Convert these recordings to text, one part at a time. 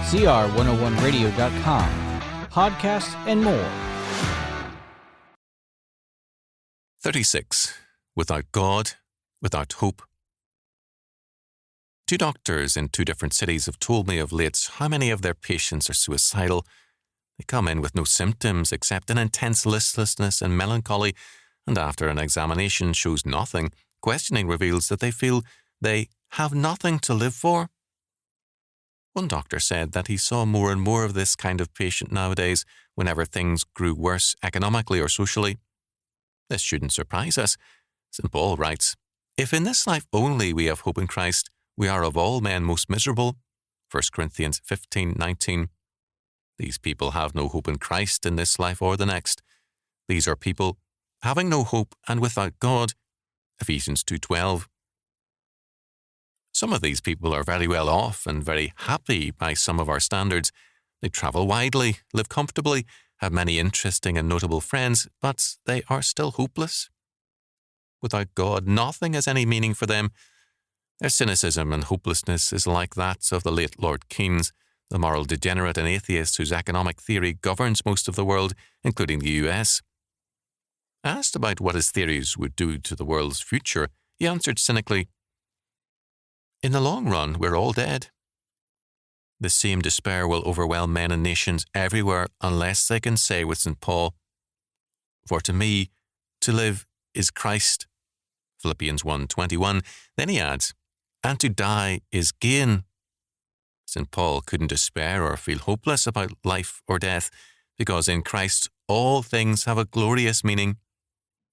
CR101radio.com, podcasts, and more. 36. Without God, without hope. 2 doctors in 2 different cities have told me of late how many of their patients are suicidal. They come in with no symptoms except an intense listlessness and melancholy, and after an examination shows nothing, questioning reveals that they feel they have nothing to live for. One doctor said that he saw more and more of this kind of patient nowadays whenever things grew worse economically or socially. This shouldn't surprise us. St. Paul writes, "If in this life only we have hope in Christ, we are of all men most miserable." 1 Corinthians 15:19. These people have no hope in Christ in this life or the next. These are people having no hope and without God. Ephesians 2:12. Some of these people are very well off and very happy by some of our standards. They travel widely, live comfortably, have many interesting and notable friends, but they are still hopeless. Without God, nothing has any meaning for them. Their cynicism and hopelessness is like that of the late Lord Keynes, the moral degenerate and atheist whose economic theory governs most of the world, including the US. Asked about what his theories would do to the world's future, he answered cynically, "In the long run, we're all dead." The same despair will overwhelm men and nations everywhere unless they can say with St. Paul, "For to me, to live is Christ." Philippians 1:21. Then he adds, "And to die is gain." St. Paul couldn't despair or feel hopeless about life or death, because in Christ all things have a glorious meaning.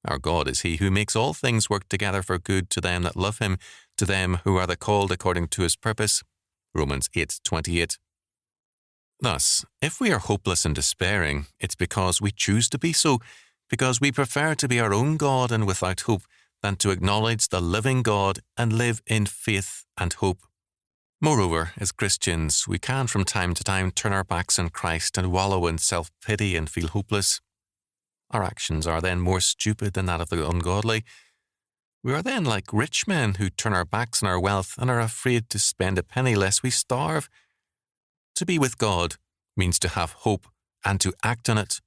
Our God is He who makes all things work together for good to them that love Him, to them who are the called according to His purpose. Romans 8:28. Thus, if we are hopeless and despairing, it's because we choose to be so, because we prefer to be our own God and without hope than to acknowledge the living God and live in faith and hope. Moreover, as Christians, we can from time to time turn our backs on Christ and wallow in self-pity and feel hopeless. Our actions are then more stupid than that of the ungodly. We are then like rich men who turn our backs on our wealth and are afraid to spend a penny lest we starve. To be with God means to have hope and to act on it